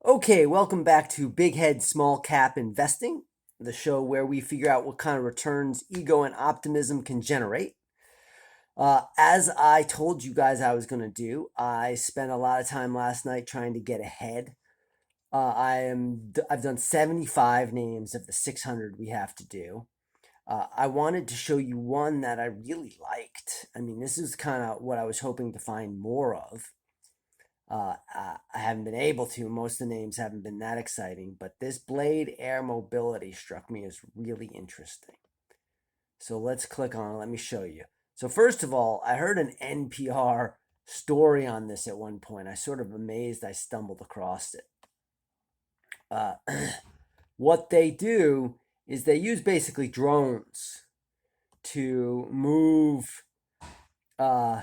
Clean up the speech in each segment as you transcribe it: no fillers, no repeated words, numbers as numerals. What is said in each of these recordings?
Okay, welcome back to Big Head Small Cap Investing, the show where we figure out what kind of returns ego and optimism can generate. As I told you guys I was going to do, I spent a lot of time last night trying to get ahead. I've done 75 names of the 600 we have to do. I wanted to show you one that I really liked. I mean, this is kind of what I was hoping to find more of. I haven't been able to. Most of the names haven't been that exciting, but this Blade Air Mobility struck me as really interesting. So let's click on it. Let me show you. So first of all, I heard an NPR story on this at one point. I sort of amazed I stumbled across it. Uh, what they do is they use basically drones to move uh,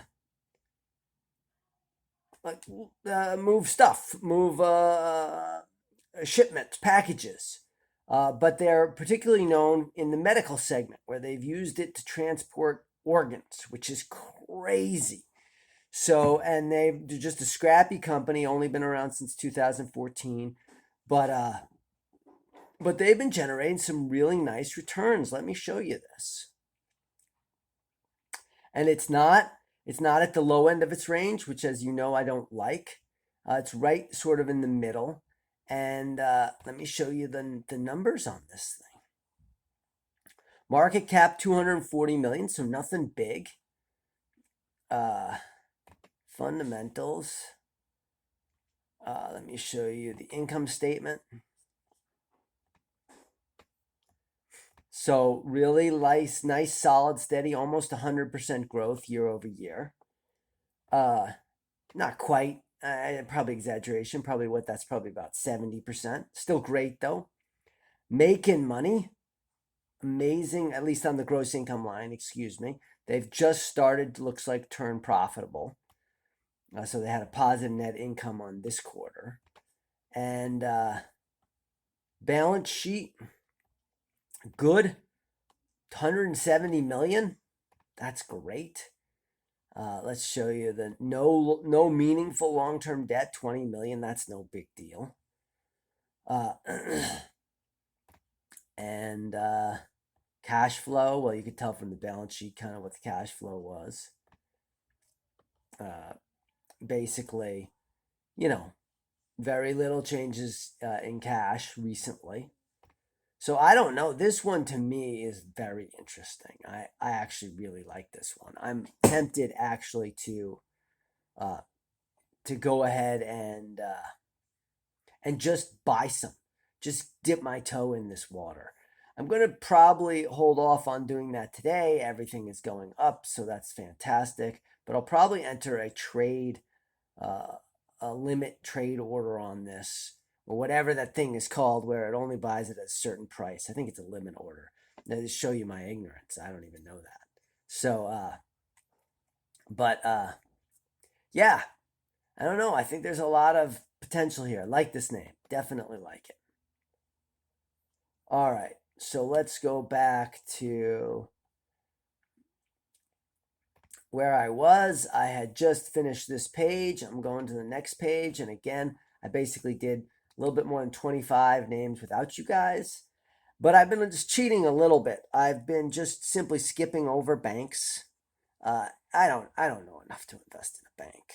move stuff, move shipments, packages. But they're particularly known in the medical segment where they've used it to transport organs, which is crazy. So, and they're just a scrappy company, only been around since 2014, but but they've been generating some really nice returns. Let me show you this. And it's not at the low end of its range, which, as you know, I don't like. It's right sort of in the middle. And let me show you the numbers on this thing. Market cap 240 million, so nothing big. Uh, Fundamentals. Let me show you the income statement. So really nice, solid, steady, almost 100% growth year over year. Not quite. Probably exaggeration. That's probably about 70%. Still great though. Making money. Amazing, at least on the gross income line, excuse me. They've just started, looks like, turn profitable. So they had a positive net income on this quarter. And balance sheet, good. 170 million. That's great. Let's show you the no meaningful long-term debt, 20 million. That's no big deal. And cash flow, well, you could tell from the balance sheet kind of what the cash flow was. Basically, you know, very little changes in cash recently. So I don't know. This one to me is very interesting. I actually really like this one. I'm tempted actually uh, to go ahead and just buy some. Just dip my toe in this water. I'm going to probably hold off on doing that today. Everything is going up, so that's fantastic. But I'll probably enter uh, a limit trade order on this, or whatever that thing is called, where it only buys it at a certain price. I think it's a limit order. Now, to show you my ignorance, I don't even know that. So, but yeah, I don't know. I think there's a lot of potential here. I like this name. Definitely like it. All right. So let's go back to where I was. I had just finished this page. I'm going to the next page. And again, I basically did a little bit more than 25 names without you guys. But I've been just cheating a little bit. I've been just simply skipping over banks. I don't know enough to invest in a bank.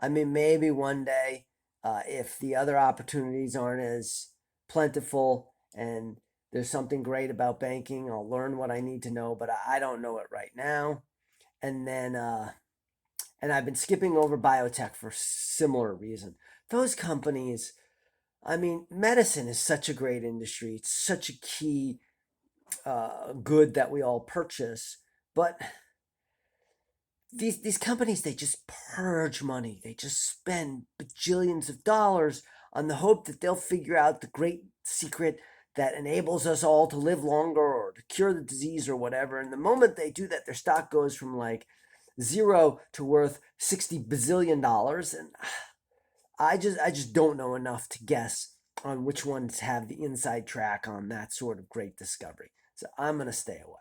I mean, maybe one day, if the other opportunities aren't as plentiful and there's something great about banking, I'll learn what I need to know, but I don't know it right now. And then, and I've been skipping over biotech for similar reason. Those companies, I mean, medicine is such a great industry. It's such a key good that we all purchase, but these companies, they just purge money. They just spend bajillions of dollars on the hope that they'll figure out the great secret that enables us all to live longer or to cure the disease or whatever. And the moment they do that, their stock goes from like zero to worth 60 bazillion dollars. And I just don't know enough to guess on which ones have the inside track on that sort of great discovery. So I'm going to stay away.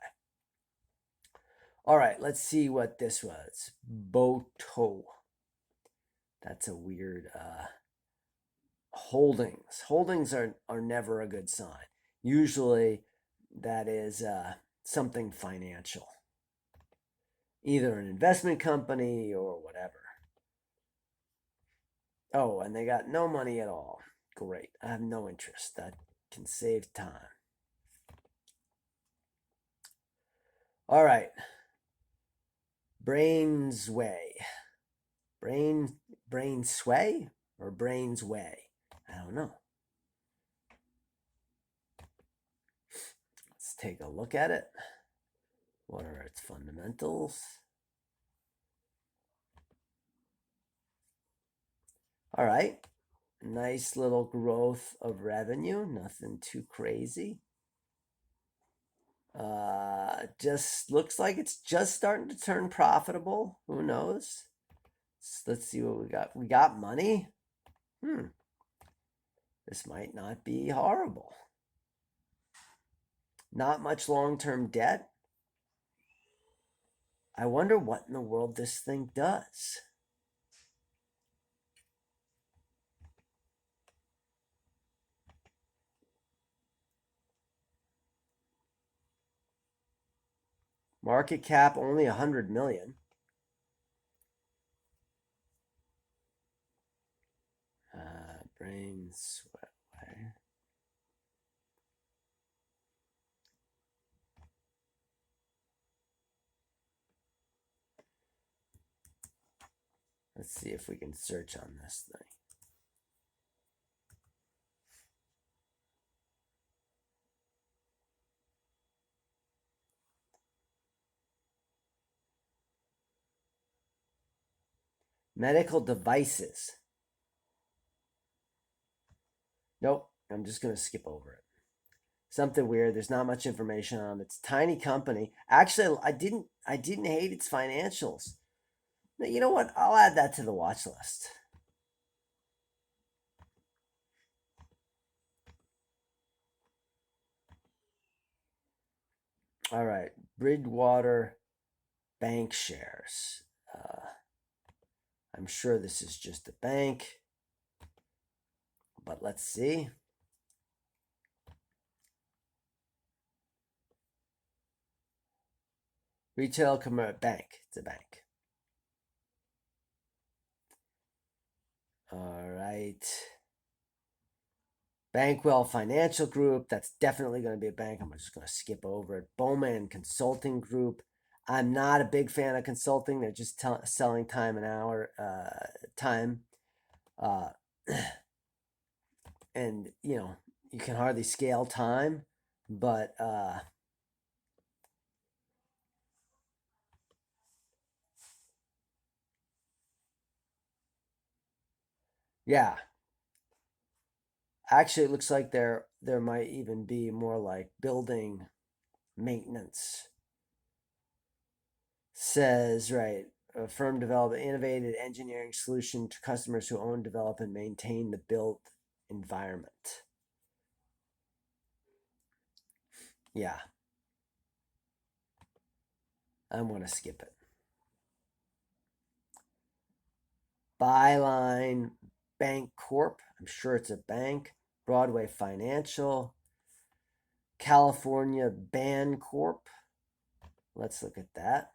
All right, let's see what this was. Boto. That's a weird holdings. Holdings are never a good sign. Usually that is something financial, either an investment company or whatever. Oh, and they got no money at all. Great. I have no interest. That can save time. All right. Brainsway. Brain sway or brains way? I don't know. Let's take a look at it. What are its fundamentals? All right. Nice little growth of revenue. Nothing too crazy. Just looks like it's just starting to turn profitable. Who knows? So let's see what we got. We got money. This might not be horrible. Not much long-term debt. I wonder what in the world this thing does. Market cap only 100 million. Brain sweat way. Let's see if we can search on this thing. Medical devices. Nope, I'm just going to skip over it. Something weird. There's not much information on it. It's a tiny company. Actually, I didn't hate its financials. You know what? I'll add that to the watch list. All right, Bridgewater Bank shares. I'm sure this is just a bank, but let's see. Retail commercial bank. It's a bank. All right. Bankwell Financial Group. That's definitely going to be a bank. I'm just going to skip over it. Bowman Consulting Group. I'm not a big fan of consulting. They're just selling time an hour, time. And, you know, you can hardly scale time, but yeah. Actually, it looks like there might even be more like building maintenance. Says, right, a firm develop an innovative engineering solution to customers who own, develop, and maintain the built environment. Yeah. I'm going to skip it. Byline Bank Corp. I'm sure it's a bank. Broadway Financial. California Ban Corp. Let's look at that.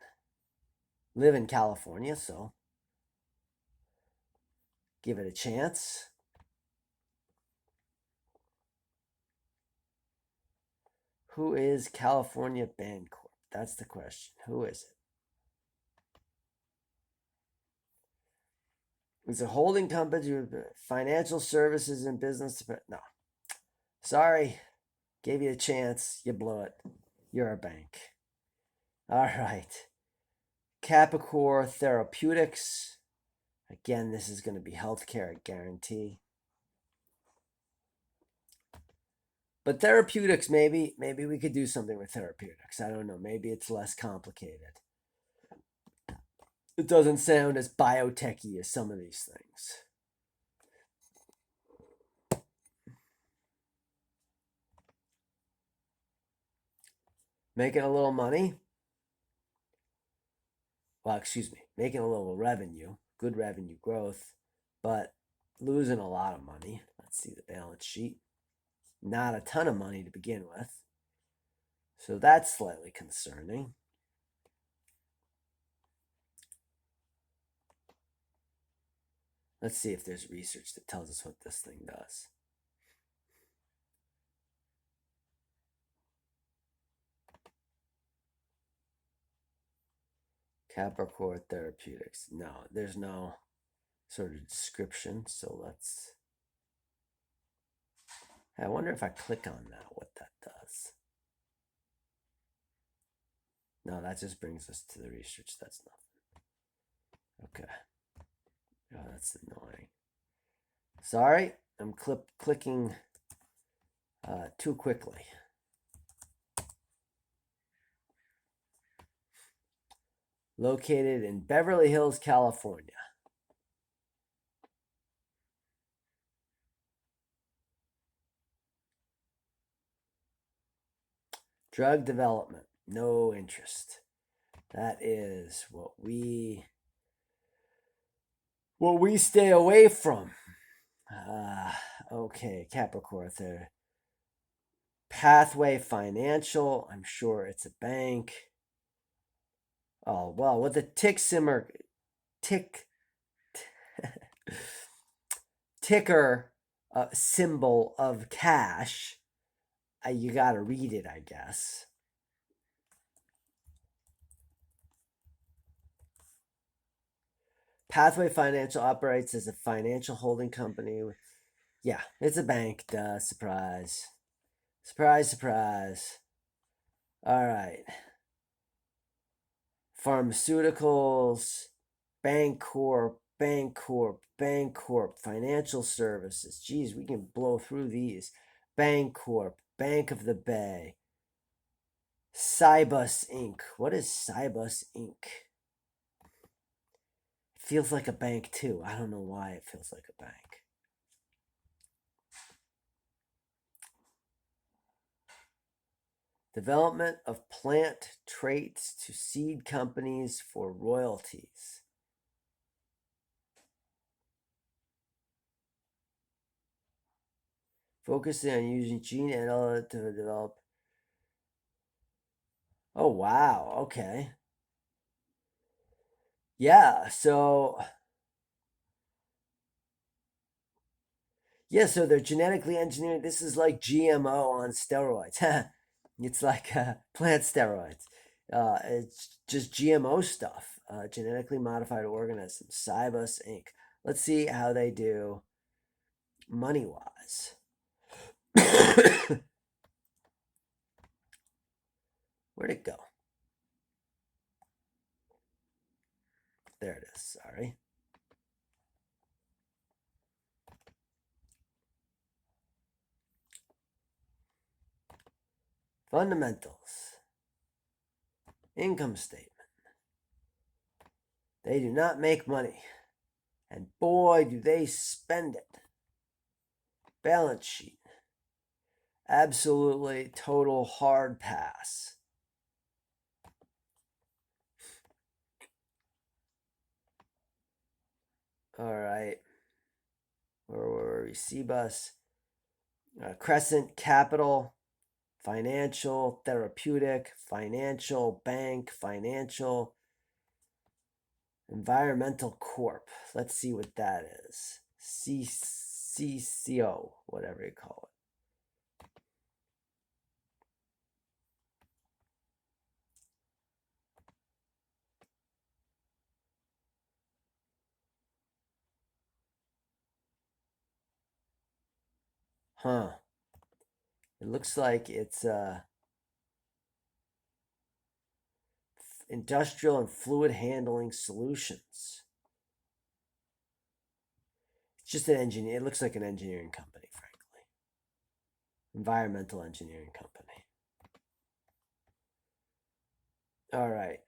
Live in California, so give it a chance. Who is California Ban Corp? That's the question. Who is it? It's a holding company with financial services and business. No. Sorry. Gave you a chance. You blew it. You're a bank. All right. Capricor Therapeutics. Again, this is going to be healthcare, I guarantee. But therapeutics, maybe we could do something with therapeutics. I don't know. Maybe it's less complicated. It doesn't sound as biotechy as some of these things. Making a little money. Well, excuse me, making a little revenue, good revenue growth, but losing a lot of money. Let's see the balance sheet. Not a ton of money to begin with. So that's slightly concerning. Let's see if there's research that tells us what this thing does. Capricor Therapeutics. No, there's no sort of description. So let's. I wonder if I click on that, what that does. No, that just brings us to the research. That's nothing. Okay. Oh, that's annoying. Sorry, I'm clicking too quickly. Located in Beverly Hills, California. Drug development, no interest. That is what we stay away from. Okay, Capricorn there. Pathway Financial, I'm sure it's a bank. Oh, well, with the ticker symbol of cash, you got to read it, I guess. Pathway Financial operates as a financial holding company. Yeah, it's a bank. Duh, surprise. Surprise, surprise. All right. Pharmaceuticals, Bancorp, Financial Services. Geez, we can blow through these. Bancorp, Bank of the Bay. Cybus Inc. What is Cybus Inc.? It feels like a bank too. I don't know why it feels like a bank. Development of plant traits to seed companies for royalties. Focusing on using gene editing to develop. Oh, wow. Okay. Yeah, so so they're genetically engineering. This is like GMO on steroids. It's like plant steroids. It's just GMO stuff. Genetically modified organisms. Cybus Inc. Let's see how they do money wise. Where'd it go? There it is. Sorry. Fundamentals. Income statement. They do not make money. And boy, do they spend it. Balance sheet. Absolutely total hard pass. All right. Where were we? Cbus. Crescent Capital. Financial, therapeutic, financial, bank, financial, environmental corp. Let's see what that is. CCO, whatever you call it. Huh. It looks like it's industrial and fluid handling solutions. It's just an engineer. It looks like an engineering company, frankly. Environmental engineering company. All right.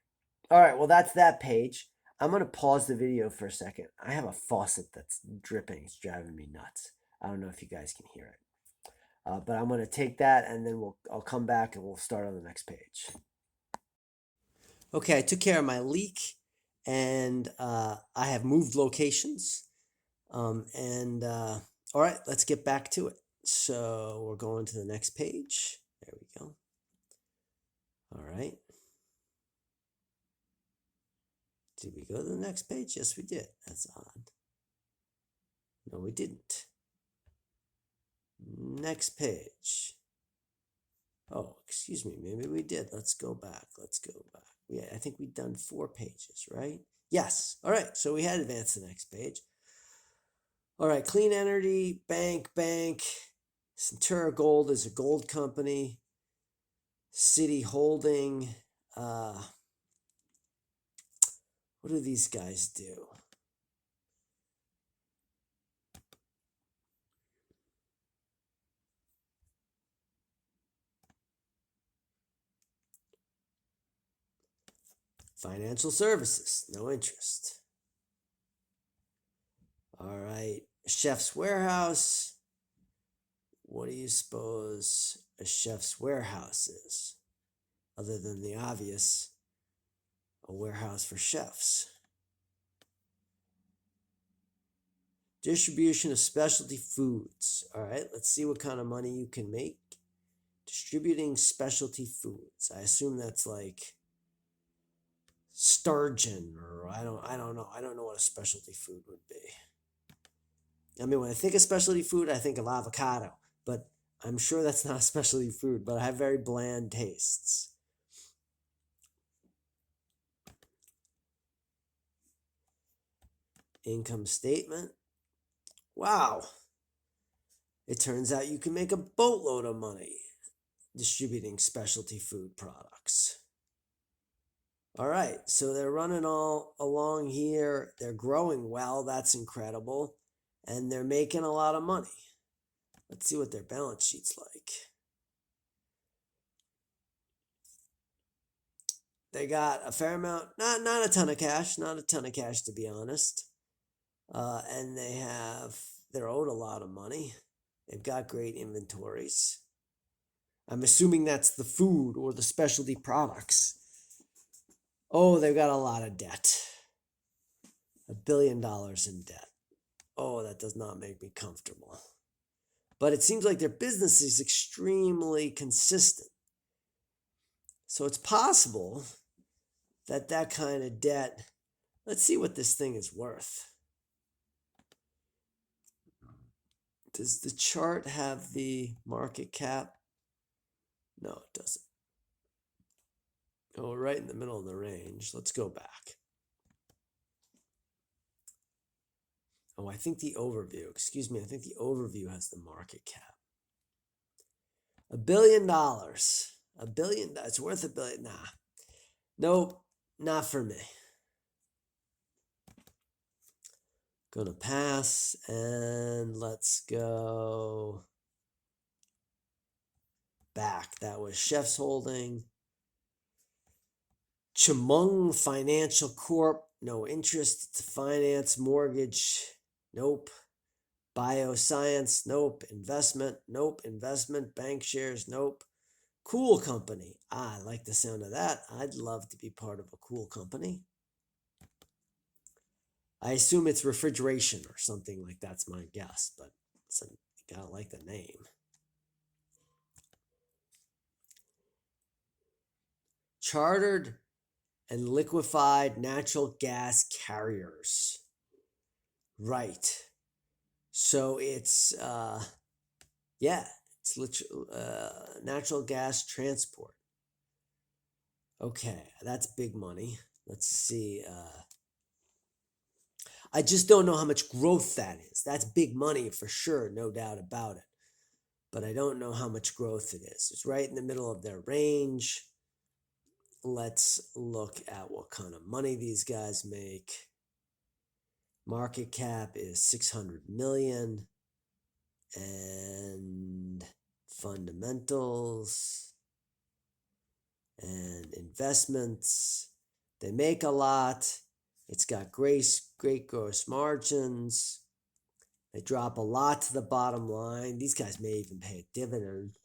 All right. Well, that's that page. I'm going to pause the video for a second. I have a faucet that's dripping. It's driving me nuts. I don't know if you guys can hear it. But I'm going to take that and then I'll come back and we'll start on the next page. Okay, I took care of my leak and I have moved locations. All right, let's get back to it. So we're going to the next page. There we go. All right. Did we go to the next page? Yes, we did. That's odd. No, we didn't. Next page. Oh, excuse me. Maybe we did. Let's go back. Yeah, I think we've done 4 pages, right? Yes. All right. So we had advanced to the next page. All right. Clean Energy, Bank. Centura Gold is a gold company. City Holding. What do these guys do? Financial services, no interest. All right. Chef's Warehouse. What do you suppose a Chef's Warehouse is? Other than the obvious, a warehouse for chefs. Distribution of specialty foods. All right, let's see what kind of money you can make distributing specialty foods. I assume that's like sturgeon, or I don't know. I don't know what a specialty food would be. I mean, when I think of specialty food, I think of avocado, but I'm sure that's not a specialty food, but I have very bland tastes. Income statement. Wow. It turns out you can make a boatload of money distributing specialty food products. All right, so they're running all along here. They're growing well. That's incredible. And they're making a lot of money. Let's see what their balance sheet's like. They got a fair amount, not a ton of cash, to be honest. And they're owed a lot of money. They've got great inventories. I'm assuming that's the food or the specialty products. Oh, they've got a lot of debt. $1 billion in debt. Oh, that does not make me comfortable. But it seems like their business is extremely consistent. So it's possible that kind of debt, let's see what this thing is worth. Does the chart have the market cap? No, it doesn't. Oh, we're right in the middle of the range. Let's go back. Oh, I think the overview, I think the overview has the market cap. $1 billion. $1 billion. It's worth $1 billion. Nah. Nope, not for me. Gonna pass, and let's go back. That was Chef's Holding. Chemung Financial Corp. No interest. Finance, mortgage. Nope. Bioscience. Nope. Investment. Nope. Investment. Bank shares. Nope. Cool company. I like the sound of that. I'd love to be part of a cool company. I assume it's refrigeration or something like that's my guess, but you gotta like the name. Chartered and liquefied natural gas carriers. Right. So it's it's natural gas transport. Okay, that's big money. Let's see. I just don't know how much growth that is. That's big money for sure, no doubt about it. But I don't know how much growth it is. It's right in the middle of their range. Let's look at what kind of money these guys make. Market cap is 600 million. And fundamentals and investments. They make a lot. It's got great gross margins. They drop a lot to the bottom line. These guys may even pay a dividend.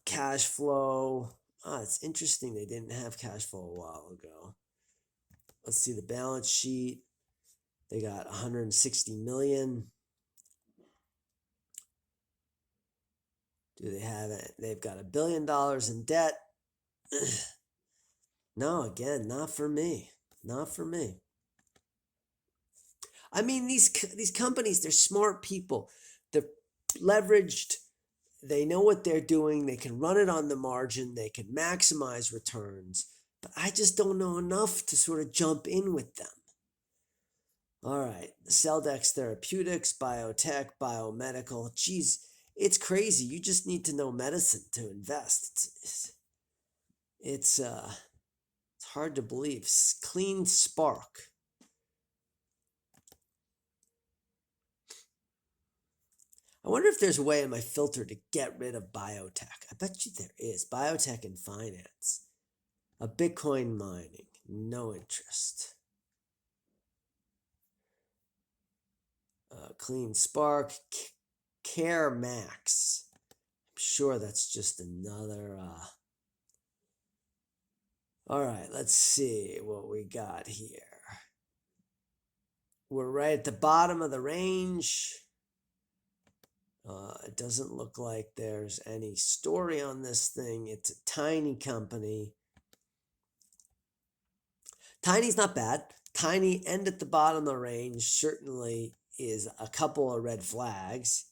Cash flow. It's interesting they didn't have cash flow a while ago. Let's see the balance sheet. They got 160 million. Do they have it? They've got $1 billion in debt. No, again, not for me. Not for me. I mean, these companies, they're smart people. They're leveraged. They know what they're doing. They can run it on the margin. They can maximize returns. But I just don't know enough to sort of jump in with them. All right, Celldex Therapeutics, biotech, biomedical. Geez, it's crazy. You just need to know medicine to invest. It's hard to believe. Clean Spark. I wonder if there's a way in my filter to get rid of biotech. I bet you there is. Biotech and finance. A Bitcoin mining. No interest. Clean Spark. Care Max. I'm sure that's just another... All right, let's see what we got here. We're right at the bottom of the range. It doesn't look like there's any story on this thing. It's a tiny company. Tiny's not bad. Tiny end at the bottom of the range certainly is a couple of red flags.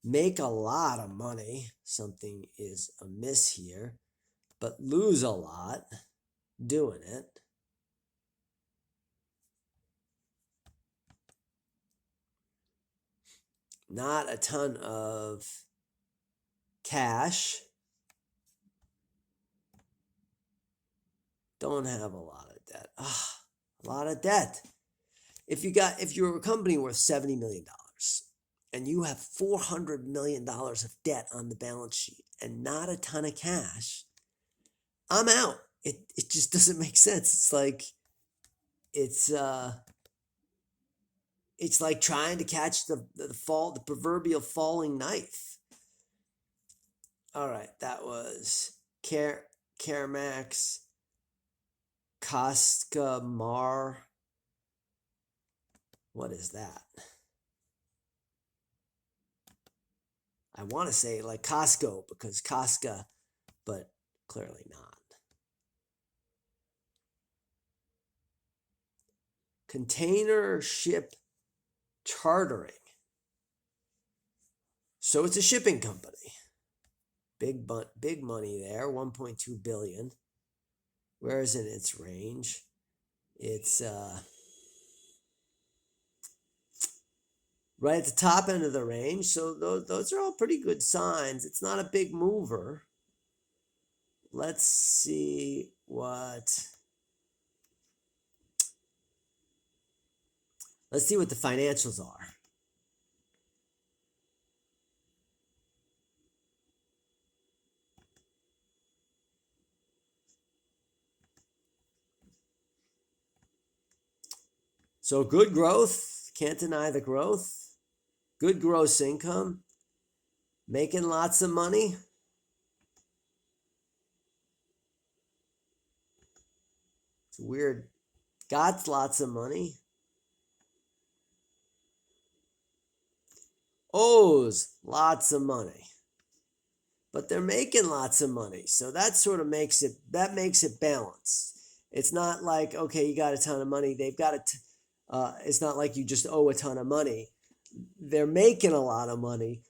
Make a lot of money. Something is amiss here. But lose a lot doing it. Not a ton of cash. Don't have a lot of debt. A lot of debt. If you're a company worth $70 million and you have $400 million of debt on the balance sheet and not a ton of cash, I'm out. It just doesn't make sense. It's like trying to catch the proverbial falling knife. All right, that was CareMax, Costamar. What is that? I want to say like Costco because Costco, but clearly not. Container ship chartering. So it's a shipping company. Big money there, 1.2 billion. Where is it in its range? It's right at the top end of the range. So those are all pretty good signs. It's not a big mover. Let's see what... Let's see what the financials are. So good growth. Can't deny the growth. Good gross income. Making lots of money. It's weird. Got lots of money. Owes lots of money. But they're making lots of money. So that sort of makes it balanced. It's not like, okay, you got a ton of money. They've got it's not like you just owe a ton of money. They're making a lot of money.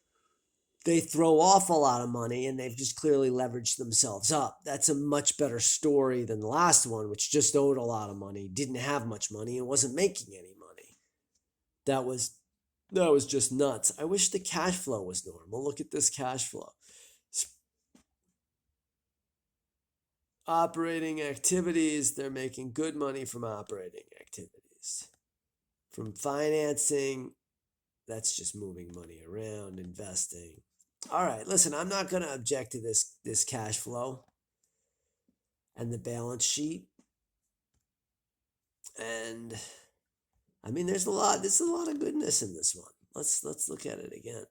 They throw off a lot of money and they've just clearly leveraged themselves up. That's a much better story than the last one, which just owed a lot of money, didn't have much money, and wasn't making any money. That was just nuts. I wish the cash flow was normal. Look at this cash flow. Operating activities, they're making good money from operating activities. From financing, that's just moving money around, investing. All right, listen, I'm not going to object to this cash flow and the balance sheet. And I mean, there's a lot of goodness in this one. Let's look at it again.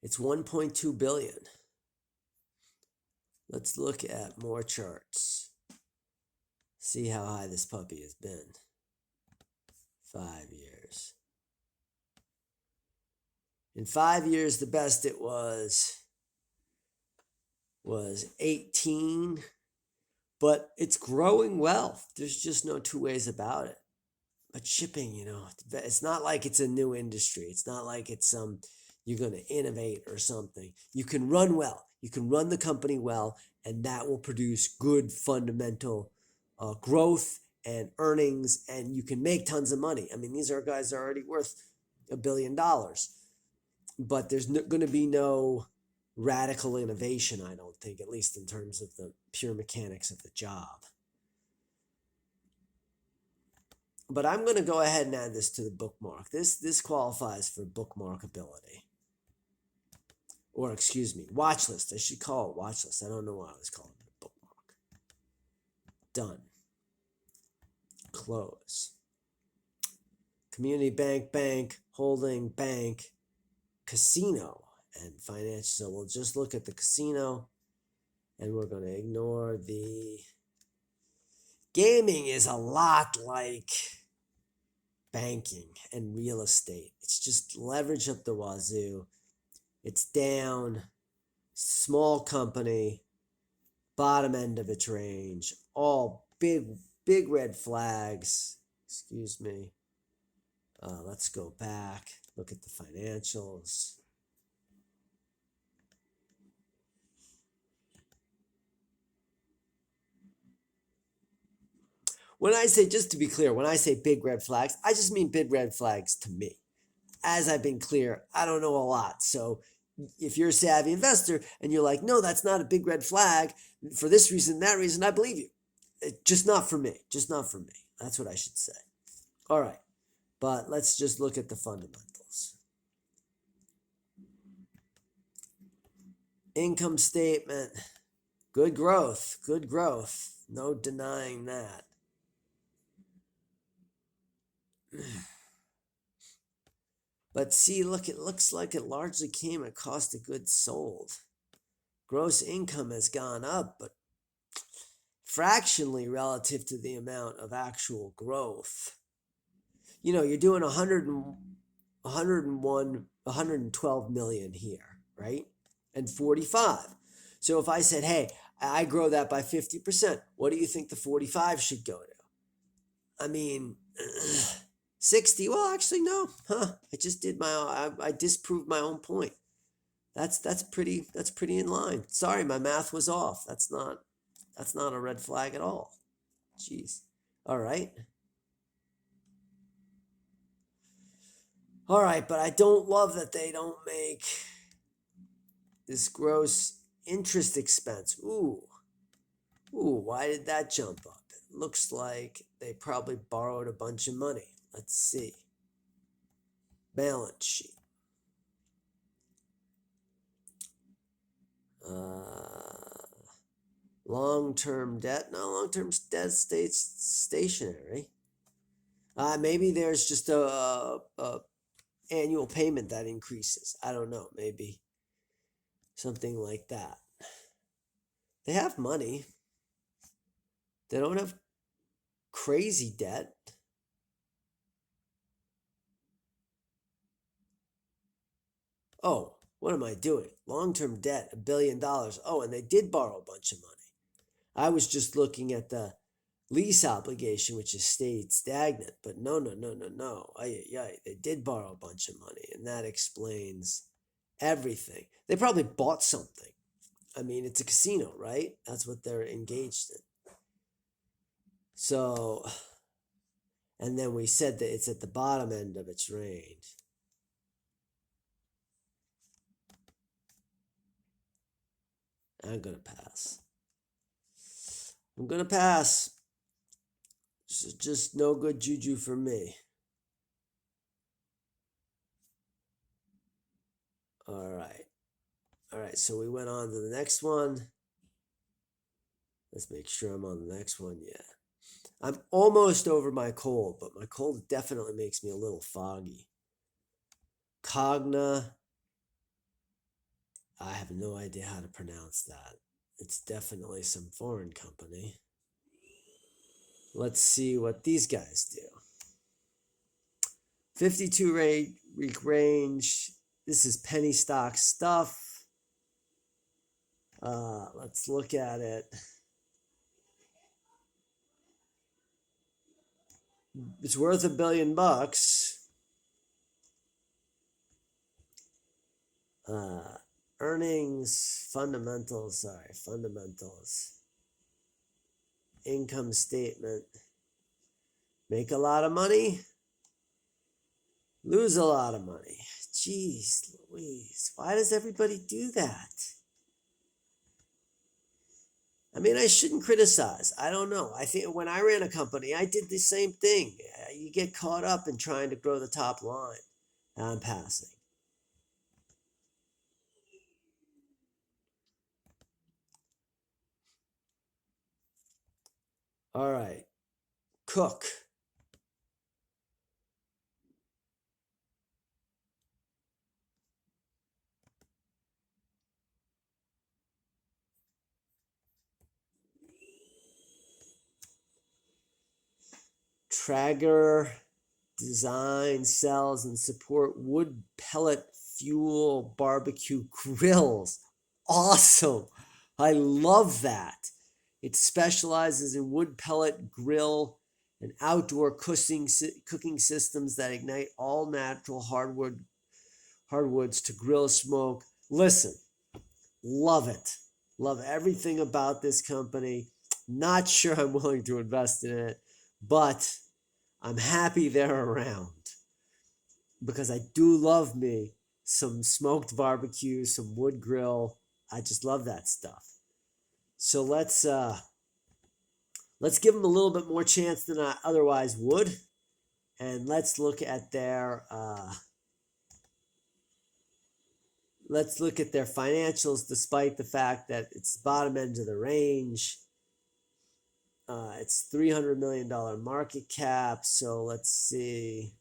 It's 1.2 billion. Let's look at more charts. See how high this puppy has been. 5 years. In 5 years, the best it was 18, but it's growing well. There's just no two ways about it. But shipping, it's not like it's a new industry. It's not like it's you're going to innovate or something. You can run well. You can run the company well, and that will produce good fundamental growth and earnings, and you can make tons of money. I mean, these are guys that are already worth $1 billion, but there's going to be no radical innovation, I don't think, at least in terms of the pure mechanics of the job. But I'm going to go ahead and add this to the bookmark. This qualifies for bookmarkability. Or excuse me, watch list. I should call it watch list. I don't know why I was calling it a bookmark. Done. Close. Community bank, holding bank, casino, and financial. So we'll just look at the casino, and we're going to ignore the gaming. Is a lot like banking and real estate. It's just leverage up the wazoo. It's down, small company, bottom end of its range, all big red flags. Excuse me. Let's go back, look at the financials. When I say, just to be clear, when I say big red flags, I just mean big red flags to me. As I've been clear, I don't know a lot. So if you're a savvy investor and you're like, no, that's not a big red flag for this reason, that reason, I believe you. Just not for me. Just not for me. That's what I should say. All right. But let's just look at the fundamentals. Income statement. Good growth. Good growth. No denying that. But see, look, it looks like it largely came at cost of goods sold. Gross income has gone up, but fractionally relative to the amount of actual growth. You're doing 112 million here, right? And 45. So if I said, hey, I grow that by 50%, what do you think the 45 should go to? I mean, 60. Well, actually, no. I just did I disproved my own point. That's pretty in line. Sorry, my math was off. That's not a red flag at all. Jeez. All right. All right, but I don't love that they don't make this gross interest expense. Ooh, why did that jump up? It looks like they probably borrowed a bunch of money. Let's see. Balance sheet. Long-term debt. No, long-term debt stays stationary. Maybe there's just a annual payment that increases. I don't know. Maybe something like that. They have money. They don't have crazy debt. Oh, what am I doing? Long-term debt, $1 billion. Oh, and they did borrow a bunch of money. I was just looking at the lease obligation, which has stayed stagnant. But no. They did borrow a bunch of money, and that explains everything. They probably bought something. I mean, it's a casino, right? That's what they're engaged in. So, and then we said that it's at the bottom end of its range. I'm going to pass. Just no good juju for me. All right, so we went on to the next one. Let's make sure I'm on the next one. Yeah. I'm almost over my cold, but my cold definitely makes me a little foggy. Cogna. I have no idea how to pronounce that. It's definitely some foreign company. Let's see what these guys do. 52-week range. This is penny stock stuff. Let's look at it. It's worth $1 billion. Earnings, fundamentals, income statement. Make a lot of money, lose a lot of money. Jeez Louise, why does everybody do that? I mean, I shouldn't criticize. I don't know. I think when I ran a company, I did the same thing. You get caught up in trying to grow the top line. I'm passing. All right. Cook. Traeger design, sells, and support wood pellet fuel barbecue grills. Awesome. I love that. It specializes in wood pellet grill and outdoor cooking systems that ignite all natural hardwoods to grill smoke. Listen, love it. Love everything about this company. Not sure I'm willing to invest in it, but I'm happy they're around because I do love me some smoked barbecue, some wood grill. I just love that stuff. So let's give them a little bit more chance than I otherwise would, and let's look at their financials. Despite the fact that it's the bottom end of the range, it's $300 million market cap. So let's see.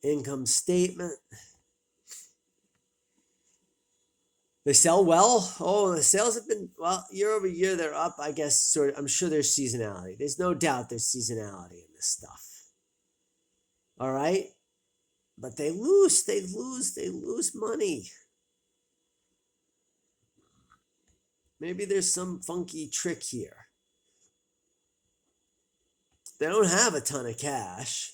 Income statement. They sell well. Oh, the sales have been, well, year over year, they're up, I guess, sort of. I'm sure there's seasonality. There's no doubt there's seasonality in this stuff. All right? But they lose money. Maybe there's some funky trick here. They don't have a ton of cash.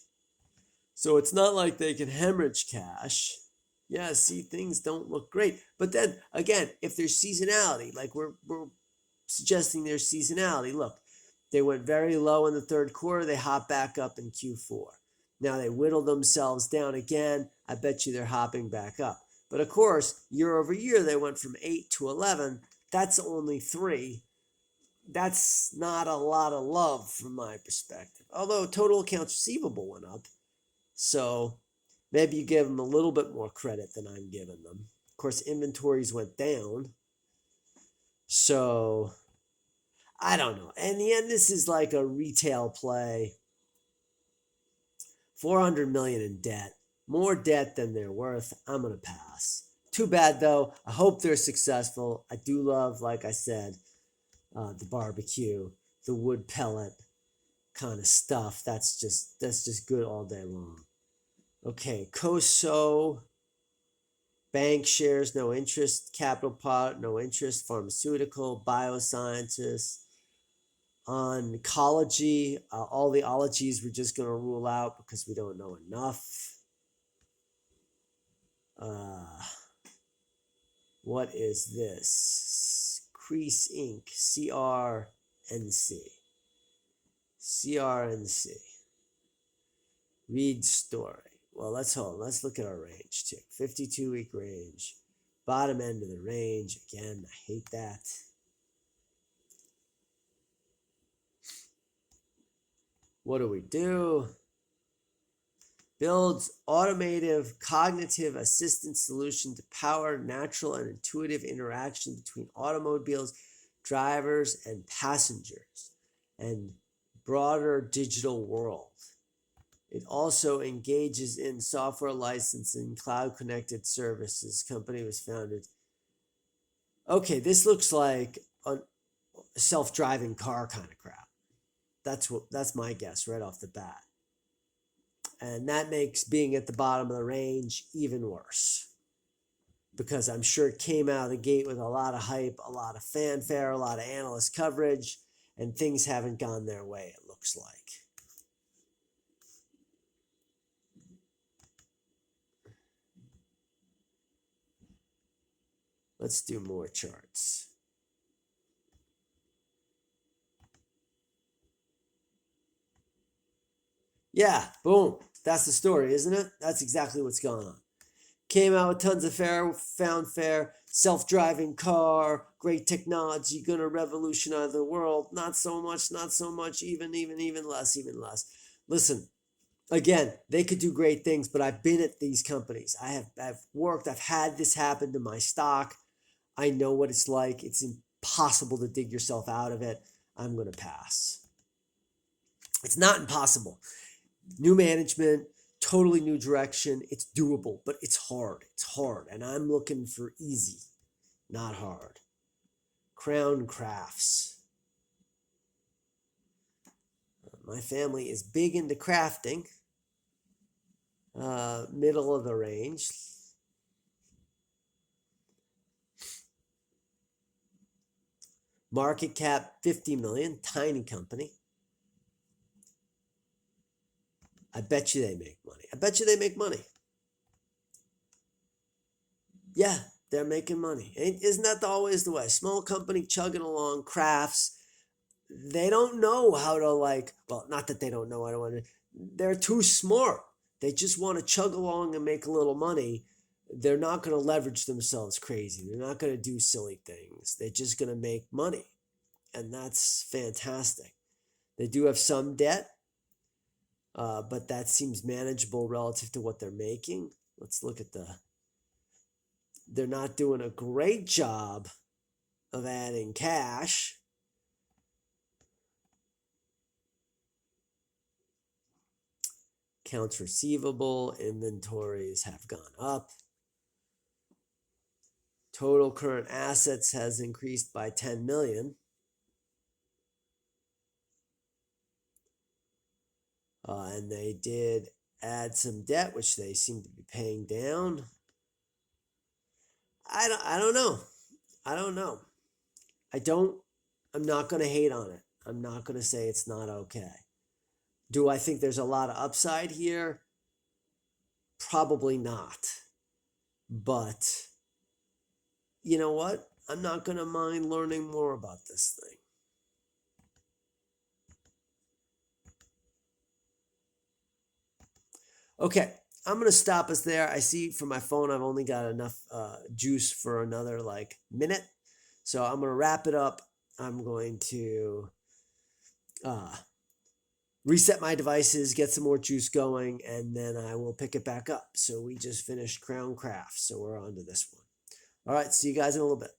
So it's not like they can hemorrhage cash. Yeah, see, things don't look great. But then, again, if there's seasonality, like we're suggesting there's seasonality, look, they went very low in the third quarter. They hop back up in Q4. Now they whittle themselves down again. I bet you they're hopping back up. But of course, year over year, they went from 8 to 11. That's only 3. That's not a lot of love from my perspective. Although total accounts receivable went up. So maybe you give them a little bit more credit than I'm giving them. Of course, inventories went down. So I don't know. In the end, this is like a retail play. $400 million in debt. More debt than they're worth. I'm going to pass. Too bad, though. I hope they're successful. I do love, like I said, the barbecue, the wood pellet kind of stuff. That's just good all day long. Okay, COSO, bank shares, no interest. Capital pot, no interest. Pharmaceutical, biosciences. Oncology, all the ologies we're just going to rule out because we don't know enough. What is this? Crease Inc. CRNC. CRNC. Read story. Well, let's look at our range too. 52-week range. Bottom end of the range. Again, I hate that. What do? Builds automative cognitive assistance solution to power natural and intuitive interaction between automobiles, drivers, and passengers, and broader digital world. It also engages in software licensing, cloud-connected services. Company was founded. Okay, this looks like a self-driving car kind of crap. That's my guess right off the bat. And that makes being at the bottom of the range even worse, because I'm sure it came out of the gate with a lot of hype, a lot of fanfare, a lot of analyst coverage, and things haven't gone their way, it looks like. Let's do more charts. Yeah, boom. That's the story, isn't it? That's exactly what's going on. Came out with tons of fanfare, self-driving car, great technology, gonna revolutionize the world. Not so much, even less. Listen, again, they could do great things, but I've been at these companies. I've worked, I've had this happen to my stock. I know what it's like. It's impossible to dig yourself out of it. I'm gonna pass. It's not impossible. New management, totally new direction. It's doable, but it's hard. It's hard. And I'm looking for easy, not hard. Crown Crafts. My family is big into crafting. Middle of the range. Market cap 50 million, tiny company. I bet you they make money. Yeah, they're making money. Isn't that always the way? Small company chugging along, crafts. They don't know how to not that they don't know. They're too smart. They just want to chug along and make a little money. They're not going to leverage themselves crazy. They're not going to do silly things. They're just going to make money. And that's fantastic. They do have some debt, but that seems manageable relative to what they're making. Let's look at they're not doing a great job of adding cash. Accounts receivable, inventories have gone up. Total current assets has increased by 10 million. And they did add some debt, which they seem to be paying down. I don't know. I'm not going to hate on it. I'm not going to say it's not okay. Do I think there's a lot of upside here? Probably not. But you know what? I'm not going to mind learning more about this thing. Okay, I'm going to stop us there. I see from my phone I've only got enough juice for another minute. So I'm going to wrap it up. I'm going to reset my devices, get some more juice going, and then I will pick it back up. So we just finished Crown Crafts, so we're on to this one. All right, see you guys in a little bit.